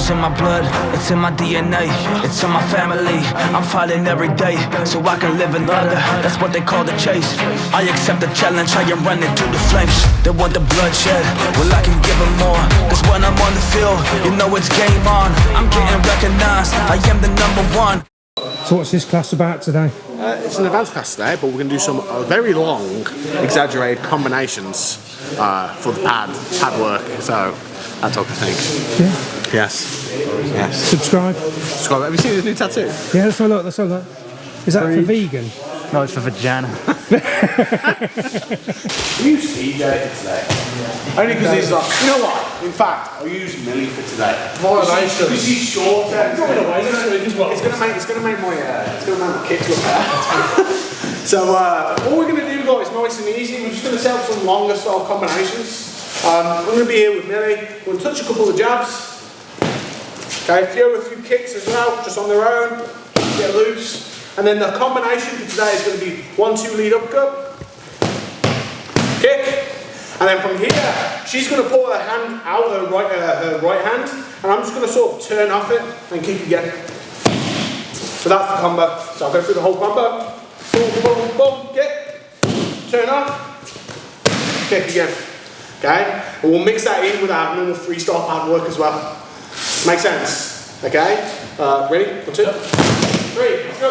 It's in my blood, it's in my DNA, it's in my family. I'm fighting every day, so I can live another. That's what they call the chase. I accept the challenge, I am running through the flames. They want the bloodshed, well I can give them more. Cause when I'm on the field, you know it's game on. I'm getting recognized, I am the #1. So what's this class about today? It's an advanced class today, but we're going to do some very long, exaggerated combinations for the pad work. So that type of thing. Yeah. Yes. Yes. Subscribe. Subscribe. Have you seen this new tattoo? Yeah, let's have a look. Let's have a look. Is that for vegan? No, it's for vagina. We use TJ for today. Only because he's like, you know what? In fact, I'll use Millie for today. Because he's short. It's gonna make my kicks look better. So all we're gonna do, guys, nice and easy. We're just gonna set up some longer style combinations. We're gonna be here with Millie. We're gonna touch a couple of jabs. Okay, a few kicks as well, just on their own. Get loose. And then the combination for today is going to be 1-2 lead uppercut, kick, and then from here she's going to pull her hand out, her right hand, and I'm just going to sort of turn off it and kick again. So that's the combo. So I'll go through the whole combo. Boom, boom, boom, kick, turn off, kick again. Okay, and we'll mix that in with our normal freestyle pad work as well. Make sense? Okay. Ready? 1, 2, 3. Let's go.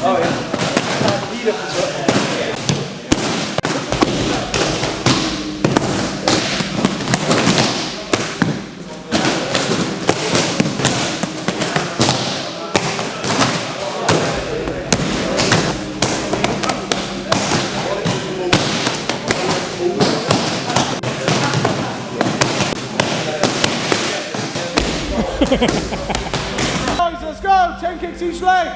Oh yeah. Lead up as well. Guys, let's go. 10 kicks each leg.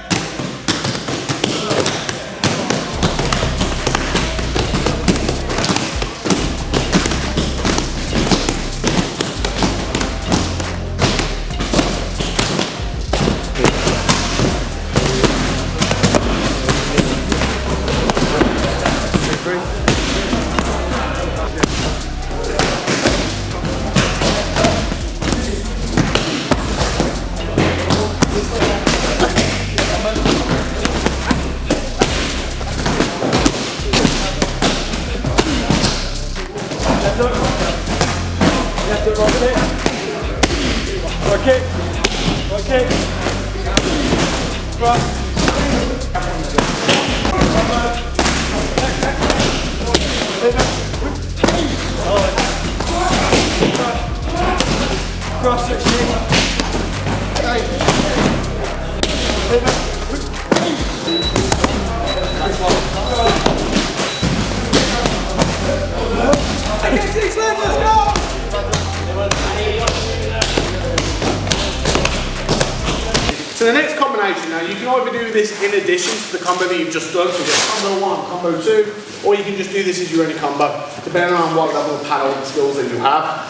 Okay. Cross. Cross 16. Let's go! So the next combination, now you can either do this in addition to the combo that you've just done, so you get combo 1, combo 2, or you can just do this as your only combo, depending on what level of paddle and skills that you have.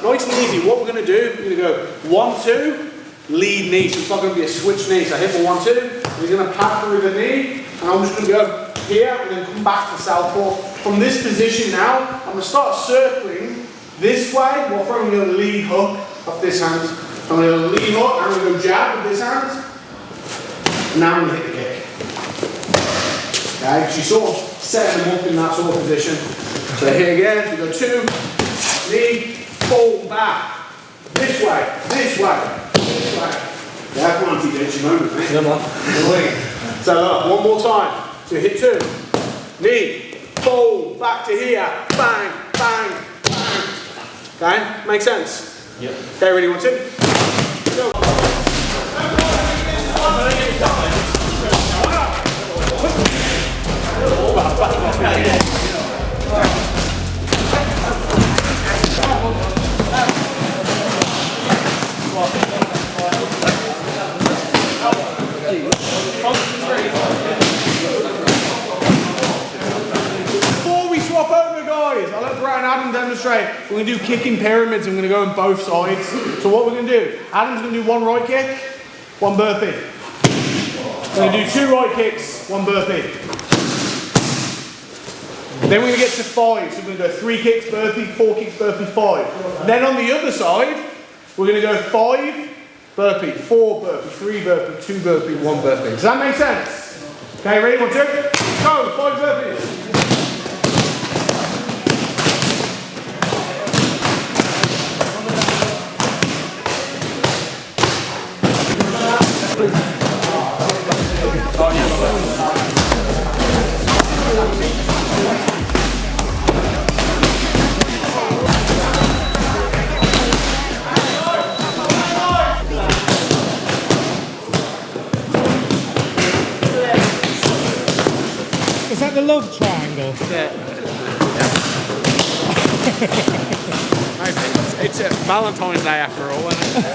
Nice and easy. What we're going to do, we're going to go 1, 2, lead knee. So it's not going to be a switch knee. So I hit for 1, 2, he's going to pad through the knee, and I'm just going to go here and then come back to southpaw. From this position now, I'm going to start circling this way while throwing a lead hook off this hand. I'm going to lead hook, I'm going to go jab with this hand, and now I'm going to hit the kick. Okay, because you sort of set them up in that sort of position. So here again, we go 2, knee, pull back, this way, this way, this way. Yeah, come on TJ, it's your moment, mate. Come on. So look, one more time. So hit 2, knee, pull, back to here, bang, bang, bang. Okay, makes sense? Yep. Okay, ready, 1, 2. Go. Before we swap over, guys, I'll let Brad and Adam demonstrate. We're going to do kicking pyramids. I'm going to go on both sides. So what we're going to do, Adam's going to do 1 right kick, 1 burpee. We're going to do 2 right kicks, 1 burpee. Then we're going to get to 5. So we're going to go 3 kicks, burpee, 4 kicks, burpee, 5. Then on the other side, we're going to go 5 burpee, 4 burpee, 3 burpee, 2 burpee, 1 burpee. Does that make sense? Okay, ready? 1, 2, go! 5 burpees. Is that the love triangle? Yeah. It's Valentine's Day after all, isn't it?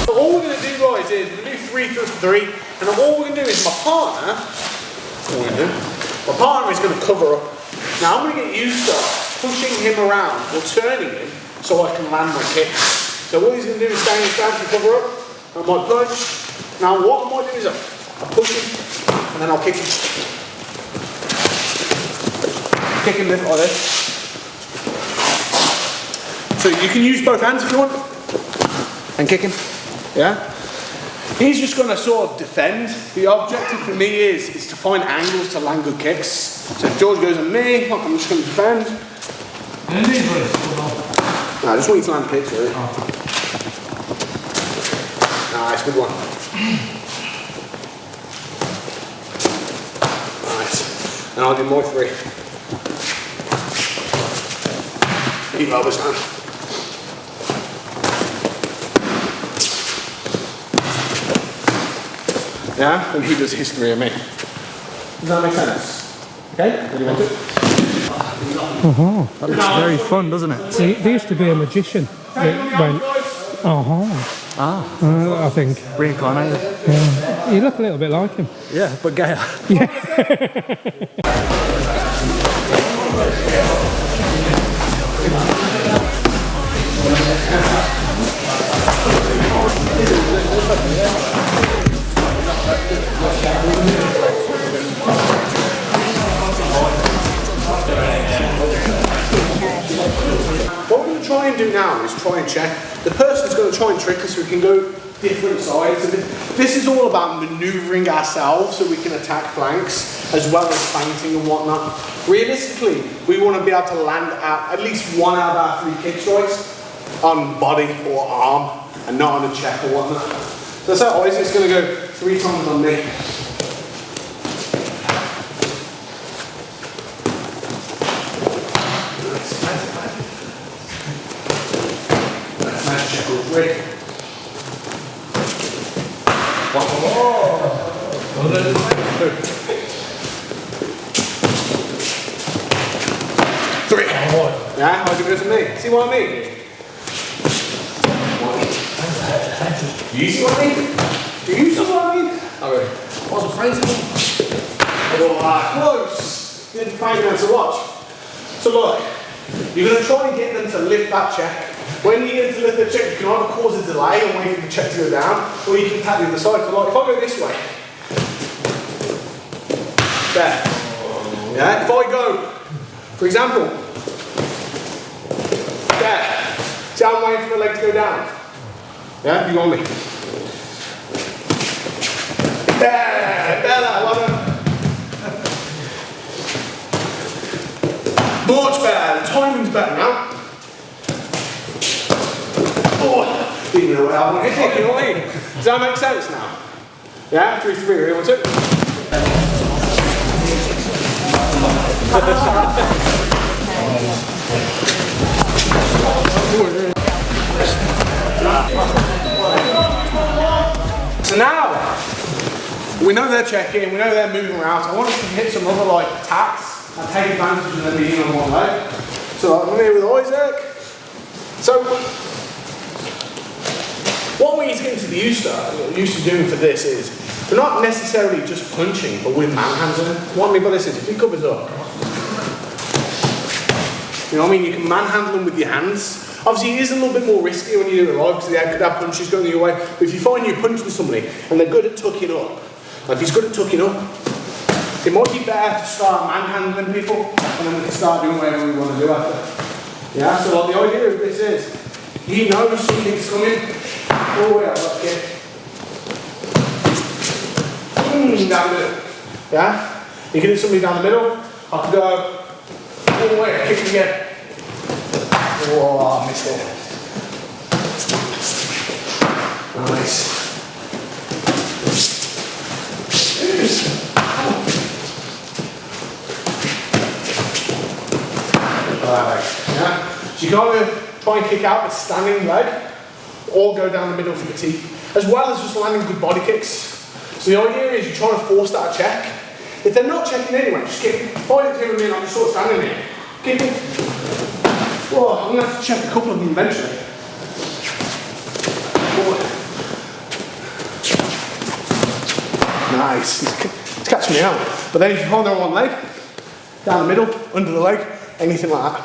All we're going to do, guys, is we're going to do 3 through 3, and all we're going to do is my partner is going to cover up. Now I'm going to get used to pushing him around or turning him so I can land my kicks. So what he's going to do is stand his stance and cover up. I might punch. Now what I might do is I push him and then I'll kick him. Kick him like this. So you can use both hands if you want. And kick him. Yeah? He's just going to sort of defend. The objective for me is to find angles to land good kicks. So if George goes on me, I'm just going to defend. No, I just want you to land kicks, really. Nice, good one. Nice. And I'll do more 3. Keep up this time. Yeah, and he does his 3 of me. Does that make sense? Okay, what do you want to? That looks very fun, doesn't it? See, there used to be a magician that went, I think. Reincarnated. Yeah. You look a little bit like him. Yeah, but gayer. What we're going to try and do now is try and check. The person's going to try and trick us so we can go different sides. So this is all about manoeuvring ourselves so we can attack flanks as well as feinting and whatnot. Realistically, we want to be able to land at least 1 out of our 3 kick strikes on body or arm and not on a check or whatnot. So that's how it's going to go 3 times on me. Nice check real quick. 3. Yeah, how'd you go to me? See what I mean? Do you see what I mean? Do you see what I mean? Okay. Wasn't friends. Close. You didn't find them to watch. So look, you're going to try and get them to lift that check. When you get them to lift the check, you can either cause a delay and wait for the check to go down, or you can tap the other side. So like, if I go this way, there. Yeah. If I go, for example, there. See how I'm waiting for the leg to go down? Yeah, you want me? There, better, well done. Much better, the timing's better now. Oh, didn't know where I want to hit it, you know what I mean? Does that make sense now? Yeah, 3, 3, ready, 1, 2. So now, we know they're checking, we know they're moving around, so I want us to hit some other like attacks and take advantage of them being on one leg. So I'm here with Isaac. So, what we need to get into the used to doing for this is, we're not necessarily just punching, but we're manhandling. What I mean by this is, if he covers up, you know what I mean, you can manhandle them with your hands. Obviously, it is a little bit more risky when you do it live because that punch is going your way. But if you find you're punching somebody and they're good at tucking up, like if he's good at tucking up, it might be better to start manhandling people and then we can start doing whatever we want to do after. Yeah, so like the idea of this is, he knows something's coming. Oh yeah, let's get down the middle. Yeah? You can hit somebody down the middle. I can go all the way, kick again. Whoa, I missed it. Nice. Alright, yeah. So you can either try and kick out the standing leg or go down the middle for the teeth, as well as just landing good body kicks. So the idea is you're trying to force that check. If they're not checking anyway, just kick. Find it to me, I'm just sort of standing there. Kick it. Whoa, I'm going to have to check a couple of them eventually. Nice. It's catching me out. But then if you hold on one leg, down the middle, under the leg, anything like that.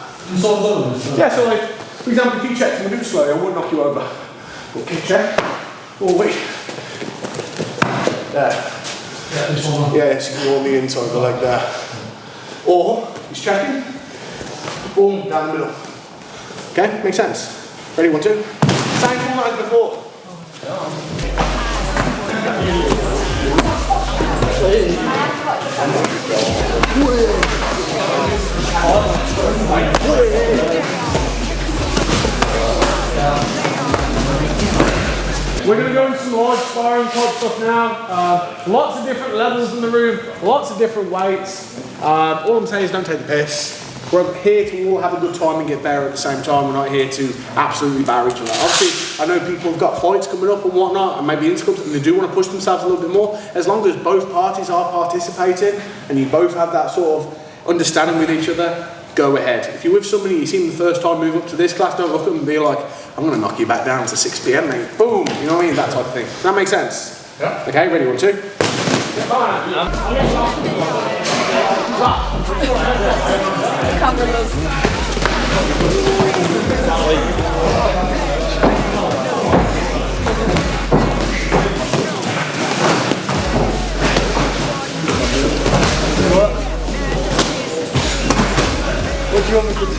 Yeah, so like, for example, if you check and move slowly, I won't knock you over. We'll kick check. Oh, wait. There. Yeah, so you can go on the inside of the leg there. Or, he's checking. Boom, down the middle. Okay, makes sense. Ready, 1, 2. Same format as before. We're going to go into some large sparring type stuff now. Lots of different levels in the room, lots of different weights. All I'm saying is don't take the piss. We're here to all have a good time and get better at the same time. We're not here to absolutely bar each other. Obviously, I know people have got fights coming up and whatnot, and maybe interclubs, and they do want to push themselves a little bit more. As long as both parties are participating and you both have that sort of understanding with each other, go ahead. If you're with somebody, you see them the first time move up to this class, don't look at them and be like, I'm going to knock you back down to 6 PM, mate. Boom, you know what I mean? That type of thing. Does that make sense? Yeah. Okay, ready, 1, 2. What do you want me to do?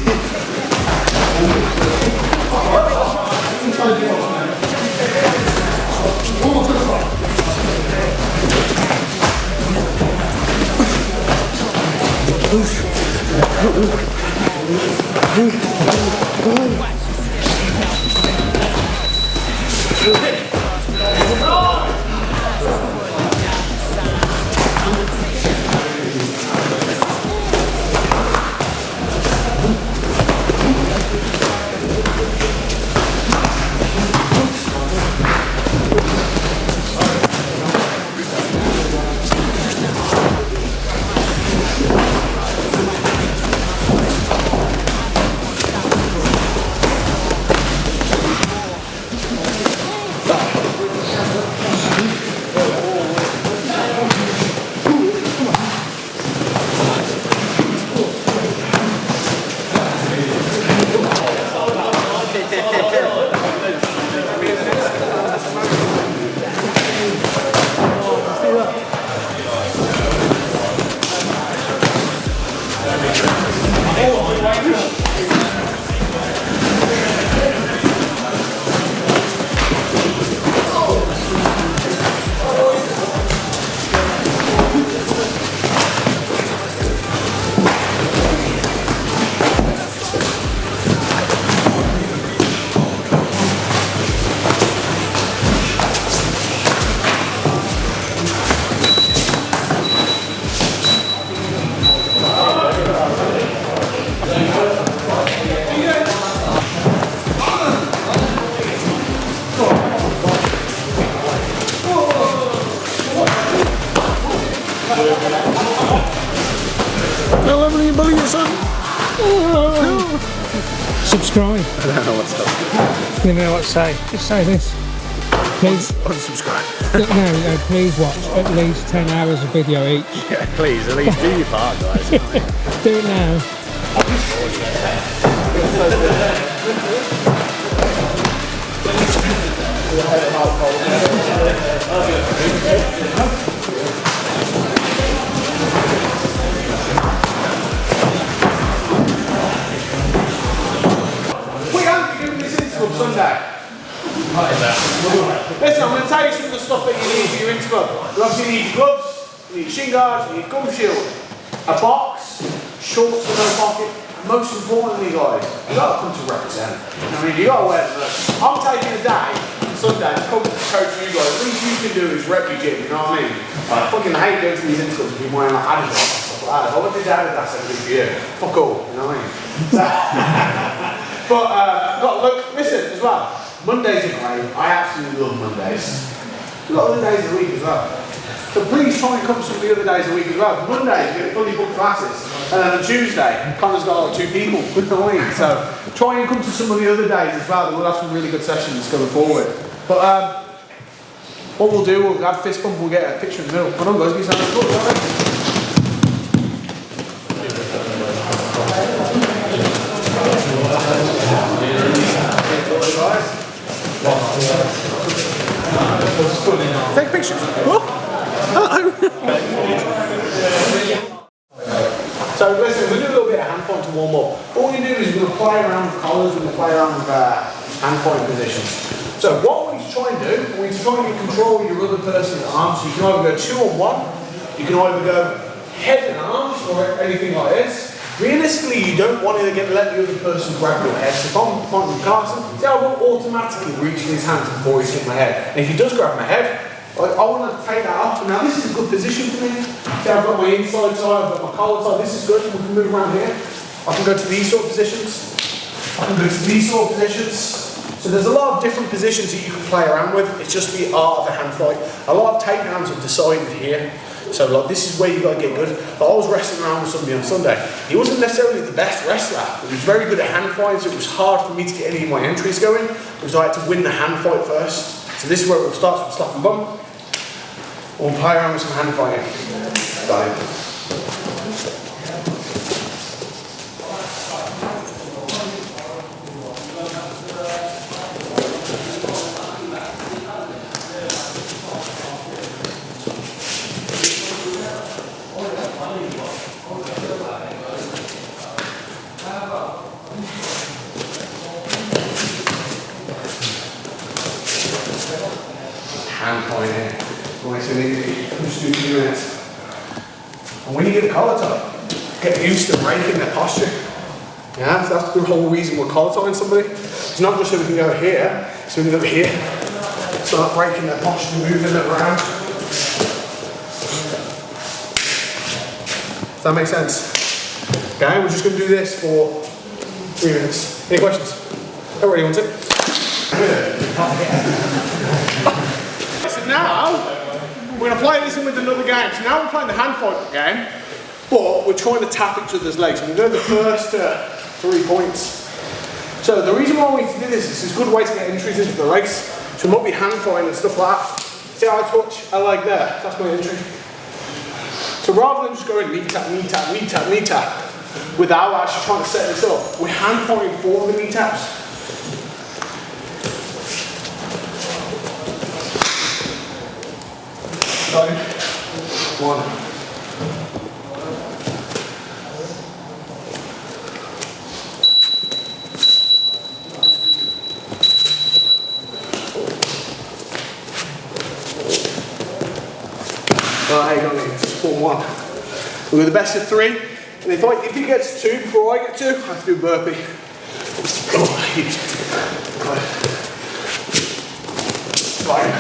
Subscribe. I don't know what's up. You know what to say. Just say this. Please. Unsubscribe. No, please watch at least 10 hours of video each. Yeah, please, at least do your part, guys. Do it now. Sunday. Listen, I'm going to tell you some of the stuff that you need for your interval. You obviously need your gloves, you need shin guards, you need gum shield, a box, shorts with no pocket, and most importantly, guys, you got to come to represent. I mean, you got to wear them. I'm taking a day on Sunday to come to coach you guys. The least you can do is rep your gym, you know what I mean? I fucking hate going to these intervals and being wearing like Adidas and stuff like that. I want to do Adidas every for you. Fuck all, you know what I mean? But look, listen as well. Mondays are great. I absolutely love Mondays. We've got other days of the week as well. So please try and come some of the other days of the week as well. Mondays, you get fully booked classes. And then on Tuesday, Connor's got like 2 people. Good for the week. So try and come to some of the other days as well. We'll have some really good sessions going forward. But what we'll do, we'll have fist bump, we'll get a picture in the middle. Come on guys, give yourself a good, alright? Take pictures. Oh. Hello. So listen, we'll do a little bit of hand point to warm up. All we do is we'll play around with collars, we'll play around with hand point positions. So what we need to try and do, we need to try and control your other person's arms. So you can either go 2-on-1, you can either go head and arms, or anything like this. Realistically, you don't want to let the other person grab your head. So if I'm pointing with Carson, see, I will automatically reach his hands before he's hit my head. And if he does grab my head, I want to take that off. And now this is a good position for me. See, I've got my inside side, I've got my collar side. This is good. We can move around here. I can go to these sort of positions. I can go to these sort of positions. So there's a lot of different positions that you can play around with. It's just the art of a hand fight. A lot of takedowns are decided here. So like, this is where you got to get good. But I was wrestling around with somebody on Sunday. He wasn't necessarily the best wrestler, but he was very good at hand fights. So it was hard for me to get any of my entries going because I had to win the hand fight first. So this is where we'll start with slap and bump. We'll play around with some hand fighting. Hand point here. Nice and easy. Just do 2 minutes. And when you get the collar tie, get used to breaking their posture. Yeah, so that's the whole reason we're collar tying somebody. It's not just so we can go here, so we can go here. Start breaking their posture, moving it around. Does that make sense? Okay, we're just going to do this for 3 minutes. Any questions? Everybody wants it? So now, we're going to play this in with another game. So now we're playing the hand fight game, but we're trying to tap each other's legs. And we're doing the first 3 points. So the reason why we need to do this is it's a good way to get entries into the legs. So we might be hand fighting and stuff like that. See how I touch? I like there. That's my entry. So rather than just going knee tap, knee tap, knee tap, knee tap, without actually trying to set this up, we're hand fighting for the knee taps. One. Alright, it's 4-1. We'll do the best of 3. And if he gets 2 before I get 2, I have to do a burpee. Fine.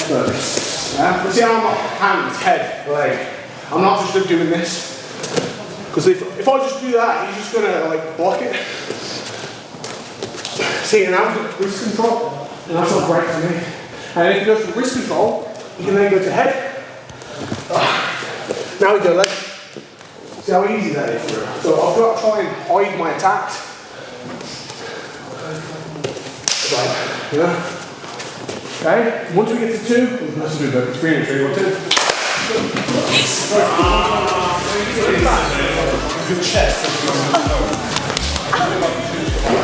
Burpee. But see how I'm hands, head, leg. I'm not just doing this. Because if I just do that, he's just going to like block it. See, and now he's got wrist control. And that's not great for me. And if he goes for wrist control, he can then go to head. Now we go leg. See how easy that is for him. So I've got to try and hide my attacks. Right, yeah. Okay, once we get to 2, we'll have to do the experience. Ready, 1, 2. Good chest. Do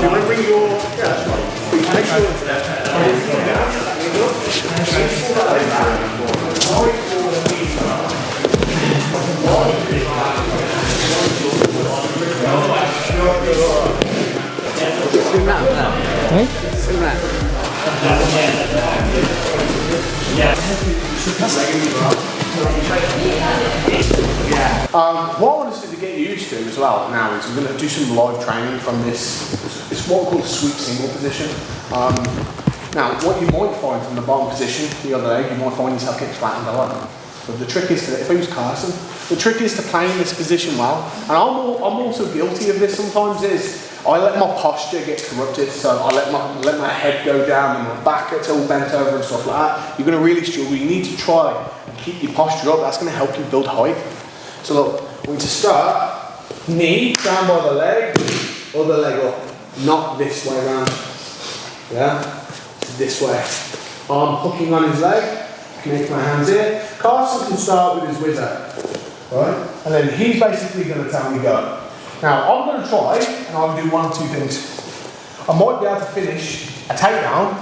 you want to bring your... Make what I want us to get used to as well now is we're going to do some live training from this. It's what we call the sweep single position. Now, what you might find from the bottom position, the other leg, you might find yourself getting flattened a lot. But the trick is to, if I use Carson, the trick is to play in this position well. And I'm also guilty of this sometimes is, I let my posture get corrupted, so I let my head go down and my back gets all bent over and stuff like that. You're going to really struggle. You need to try and keep your posture up. That's going to help you build height. So look, we're going to start, knee down by the leg, other leg up, not this way around. Yeah, this way. Arm hooking on his leg, connect my hands here. Carson can start with his whizzer, right? And then he's basically going to tell me go. Now, I'm going to try, and I'm going to do one of two things. I might be able to finish a takedown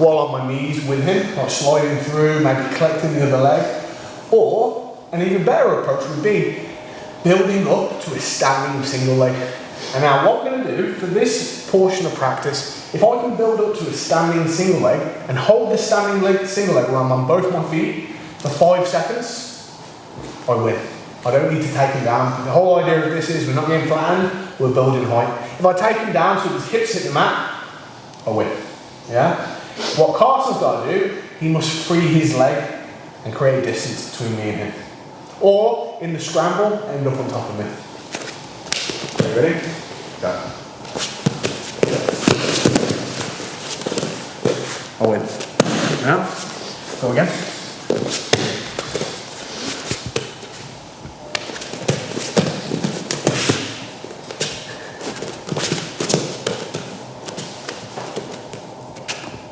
while on my knees with him, like sliding through, maybe collecting the other leg. Or, an even better approach would be building up to a standing single leg. And now what we're going to do for this portion of practice, if I can build up to a standing single leg and hold the standing single leg while I'm on both my feet for 5 seconds, I win. I don't need to take him down. The whole idea of this is we're not getting flattened, we're building height. If I take him down so his hips hit the mat, I win. Yeah? What Carson's got to do, he must free his leg and create distance between me and him. Or, in the scramble, end up on top of me. Okay, ready? Go. I win. Yeah? Go again.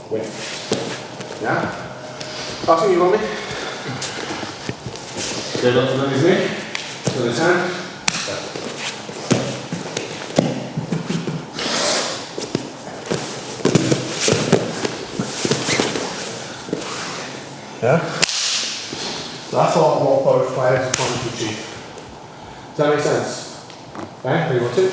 Win. Yeah? Passing, you want me? Get up to his knee, to his hand. Yeah? That's what both players are trying to achieve. Does that make sense? Okay, 3, 1, 2.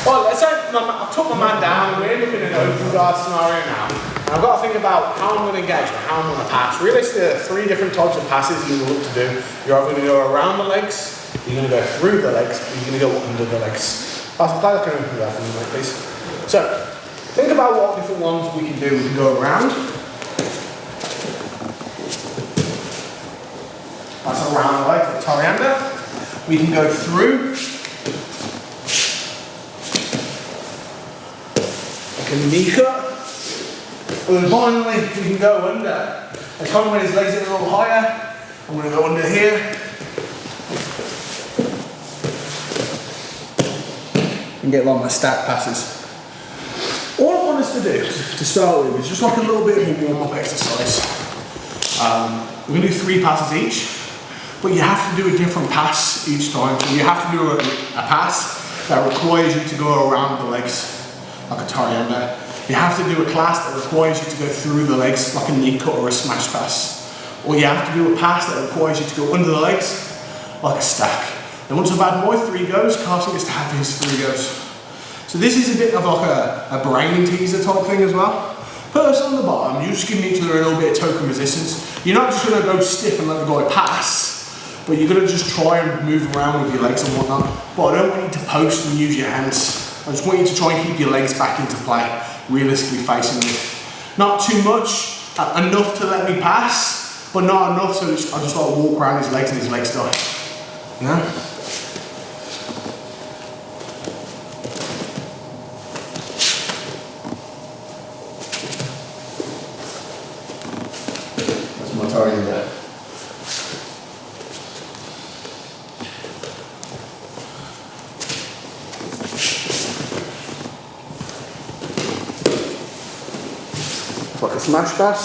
Well, let's say I've took my man down, we're looking at an open guard scenario now. And I've got to think about how I'm going to engage and how I'm going to pass. Realistically, there are 3 different types of passes you're going to look to do. You're either going to go around the legs, you're going to go through the legs, or you're going to go under the legs. I'll play like an open guard for me, please. So, think about what different ones we can do. We can go around. That's around the leg, like Torianda. We can go through. Like a knee cut. And then finally, we can go under. Like Conor when his legs are a little higher. I'm going to go under here. And get along my stack passes. All I want us to do, to start with, is just like a little bit of a warm-up exercise. We're going to do 3 passes each. But you have to do a different pass each time. So you have to do a pass that requires you to go around the legs, like a Torianda. You have to do a class that requires you to go through the legs, like a knee cut or a smash pass. Or you have to do a pass that requires you to go under the legs, like a stack. And once I've had my 3 goes, Carson gets to have his 3 goes. So this is a bit of like a brain teaser type thing as well. Person on the bottom, you're just giving each other a little bit of token resistance. You're not just going to go stiff and let the guy pass. But you're going to just try and move around with your legs and whatnot. But I don't want you to post and use your hands. I just want you to try and keep your legs back into play, realistically facing me. Not too much, enough to let me pass, but not enough so I just like walk around his legs and his legs die. Yeah? going in there. Like a smash pass.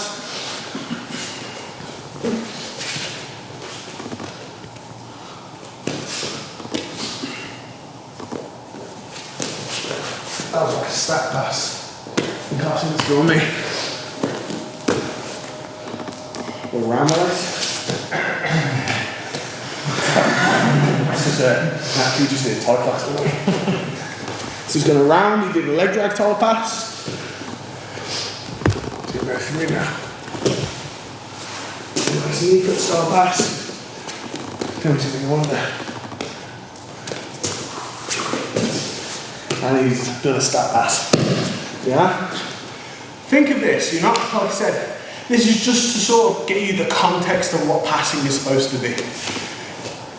That was like a stack pass. You can't see what's going on me. Or round this. This is actually just did a Thai class, didn't he? So he's going around, he did a leg drag Thai pass. He's going to go through now. Nice knee cut style pass. Tell me something you wonder. And he's done a stat pass. Yeah? Think of this, you're not, like I said, this is just to sort of get you the context of what passing is supposed to be.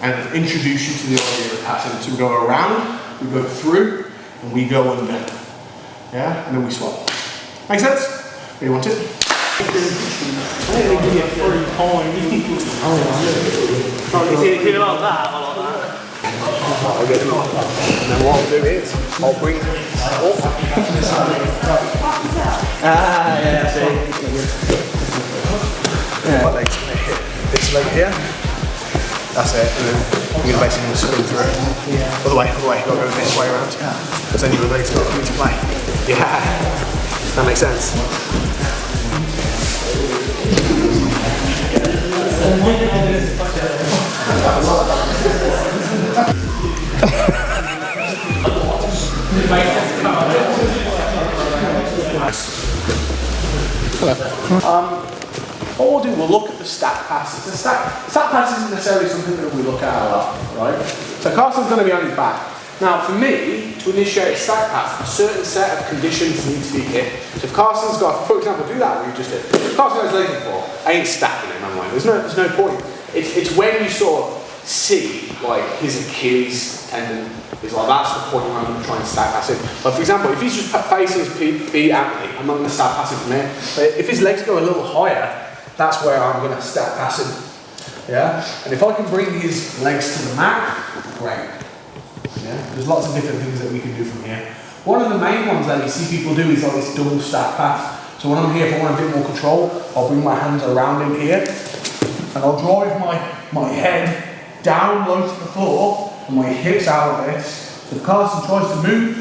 And introduce you to the idea of passing. So we go around, we go through, and we go under. Yeah? And then we swap. Make sense? Where you want it? I'm going to give you a free point. Is it like that or like that? I'll get them on. And then what I'll do is, I'll bring it up. Yeah, I see. My leg's going to hit this leg here. That's it. And then you're going to basically swing through it. Other way, you've got to go this way around. Because then your leg's got to come into play. Yeah. That makes sense. What we'll do, we'll look at the stack pass. The stack pass isn't necessarily something that we look at a lot, right? So Carson's going to be on his back. Now, for me, to initiate a stack pass, a certain set of conditions need to be hit. So if Carson's got, for example, do that what you just did. If Carson has legs before, I ain't stacking him, am I? There's no point. It's when you sort of see, like, his Achilles tendon is like, that's the point where I'm going to try and stack pass him. But for example, if he's just facing his feet at me, I'm not going to stack pass him from here. But if his legs go a little higher, that's where I'm going to stack pass him. Yeah? And if I can bring his legs to the mat, great. Yeah? There's lots of different things that we can do from here. One of the main ones that you see people do is like this double stack pass. So when I'm here, if I want a bit more control, I'll bring my hands around him here, and I'll drive my head down low to the floor, and my hips out of this. So if Carson tries to move,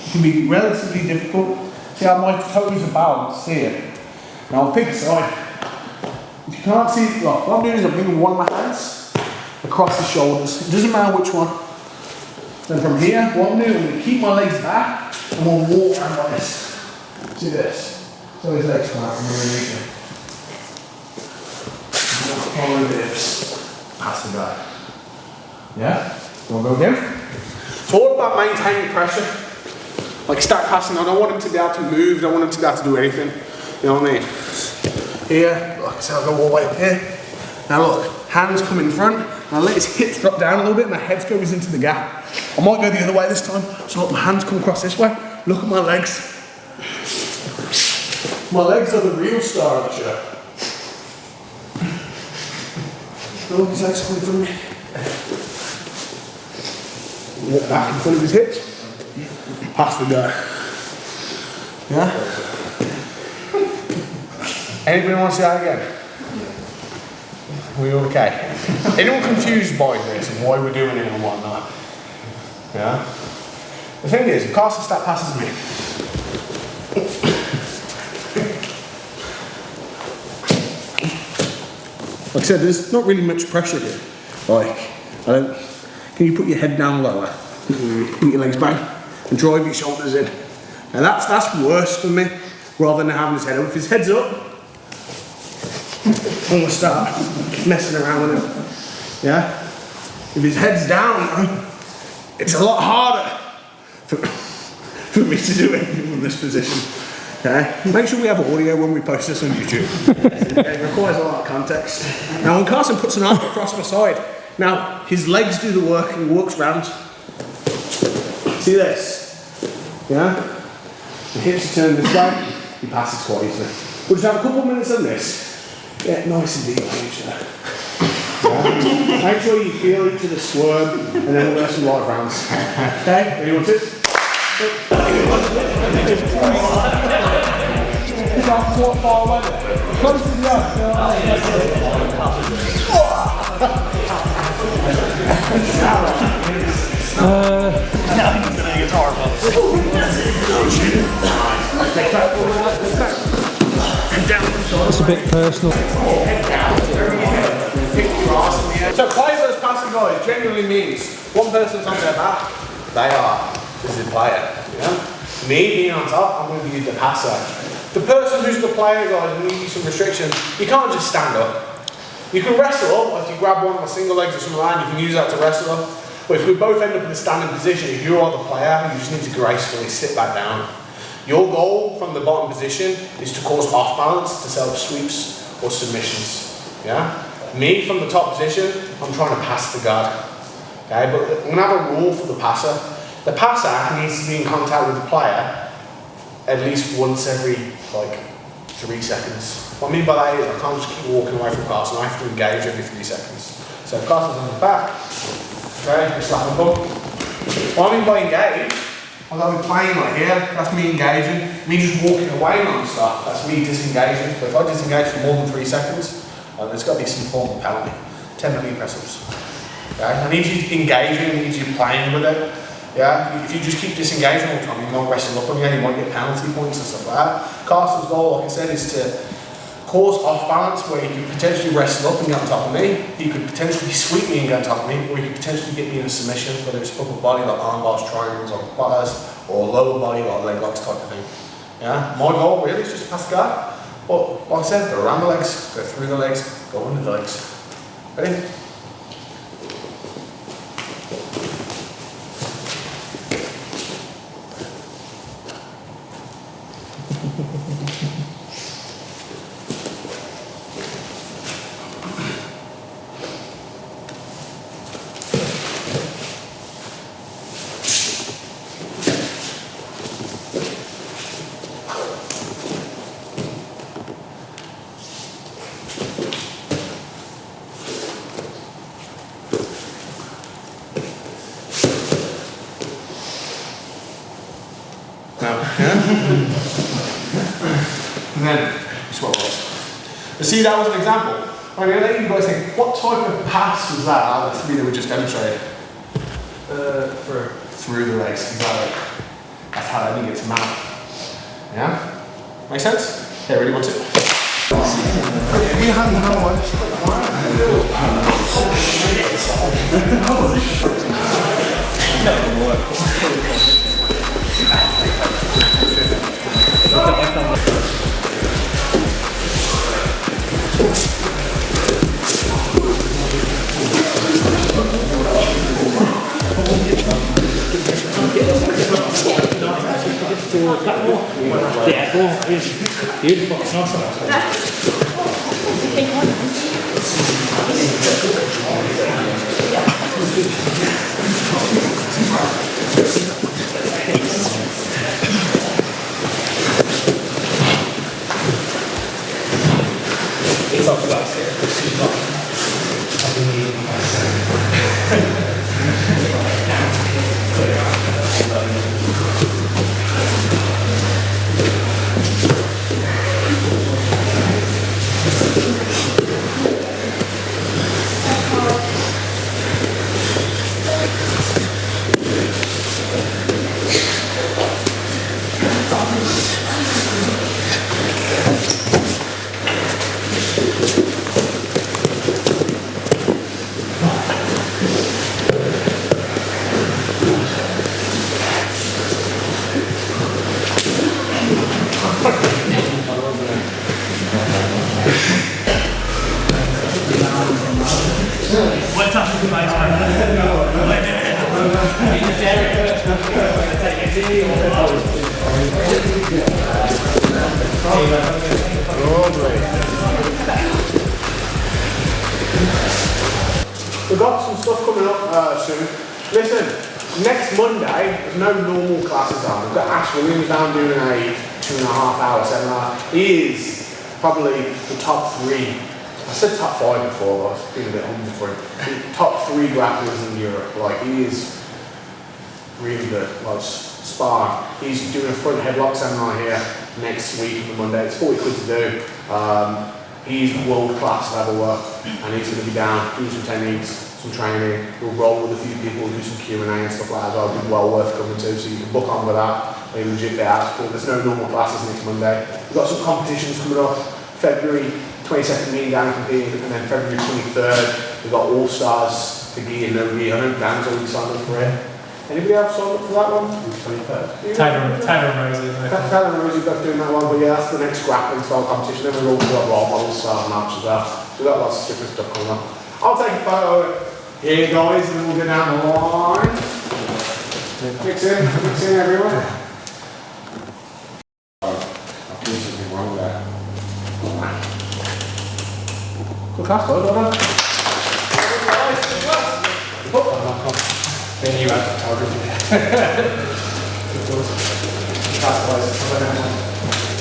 it can be relatively difficult. See how my toes are balanced here. Now I'll pick a side. If you can't see, look, what I'm doing is I'm bringing one of my hands across the shoulders. It doesn't matter which one. Then from here, what I'm doing, I'm going to keep my legs back and we'll walk around like this. See this? So his legs come out from underneath him. Follow this. Pass the guy. Yeah? You want to go again? It's all about maintaining pressure. Like stack passing, I don't want him to be able to move, I don't want him to be able to do anything. You know what I mean? Here, like I said, I'll go all the way up here. Now look, hands come in front, and I let his hips drop down a little bit, and my head goes into the gap. I might go the other way this time, so look, my hands come across this way. Look at my legs. My legs are the real star of the show. Look, his legs coming from me. Walk back in front of his hips. Pass the guy. Yeah? Anybody want to see that again? We okay? Anyone confused by this and why we're doing it and whatnot? Yeah? The thing is, if Carson stack passes me, like I said, there's not really much pressure here. Like, can you put your head down lower? Put your legs back and drive your shoulders in. Now that's worse for me, rather than having his head up. If his head's up, I'm gonna start messing around with him. Yeah? If his head's down, it's a lot harder for me to do anything from this position. Okay? Make sure we have audio when we post this on YouTube. It requires a lot of context. Now when Carson puts an arm across my side, now his legs do the work and he walks around. See this? Yeah? The hips turn this way, he passes quite easily. We'll just have a couple of minutes on this. Get nice and deep on each other. Yeah. Make sure you feel each other swerve, and then we'll have some live rounds. Okay? Anyone too? Far away. Close to the It's a bit personal. So player versus passing guys genuinely means one person's on their back, they are. This is the player. Yeah? Me being on top, I'm going to be the passer. The person who's the player guys will need some restriction. You can't just stand up. You can wrestle, if you grab one of my single legs or something like that, you can use that to wrestle. But if we both end up in a standing position, if you are the player, you just need to gracefully sit back down. Your goal from the bottom position is to cause off balance to set up sweeps or submissions. Yeah? Me from the top position, I'm trying to pass the guard. Okay, but I'm going to have a rule for the passer. The passer needs to be in contact with the player at least once every 3 seconds. What I mean by that is I can't just keep walking away from Carson, I have to engage every 3 seconds. So if Carson's on the back, okay, just slap and bump. What I mean by engage, I've got to be playing right here, that's me engaging. Me just walking away non-stop, that's me disengaging. But if I disengage for more than 3 seconds, there's got to be some form of penalty. 10 million press-ups. Okay? I need you engaging, I need you playing with it. Yeah? If you just keep disengaging all the time, you might wrestle up again, you might get penalty points and stuff like that. Carson's goal, like I said, is to cause off balance where you could potentially wrestle up and get on top of me, you could potentially sweep me and get on top of me, or you could potentially get me in a submission, whether it's upper body like arm bars, triangles, or bars, or lower body like leg locks type of thing. Yeah? My goal really is just to pass the guard. But like I said, go around the legs, go through the legs, go under the legs. Ready? And then you swap off. You see, that was an example. I'm going to let you guys think, what type of pass was that out of the 3 that we just demonstrated? Through the legs, exactly. That's how I need it to mount. Yeah? Make sense? Okay, ready, 1, 2. You have another one. Beautiful. We've got some stuff coming up soon. Listen, next Monday, there's no normal classes on. We've got Ash Williams down doing a 2.5 hour seminar. He is probably the top 3 I said top 5 before, but I was being a bit humble for him. Top 3 grapplers in Europe. Like, he is really good. Like, Sparring. He's doing a front headlock seminar here next week on Monday. It's 40 quid to do. He's world class level work, and he's going to be down, do some techniques, some training. We'll roll with a few people, do some Q&A and stuff like that. It'll be well worth coming to, so you can book on with that. They legit get out. There's no normal classes next Monday. We've got some competitions coming up. February 22nd, me and Dan competing, and then February 23rd, we've got All Stars to gi and no gi. I know Dan's already signed up for it. Anybody else signed up for that one? 23rd. Tyler and Rosie. Tyler and Rosie both doing that one, but yeah, that's the next grappling style competition. Then we've also got role models style match as well. So we've got lots of different stuff coming up. I'll take a photo here, guys, and then we'll go down the line. Mix in everyone. I've doing something wrong there. Good class, well done. Then you have photography. Class, guys.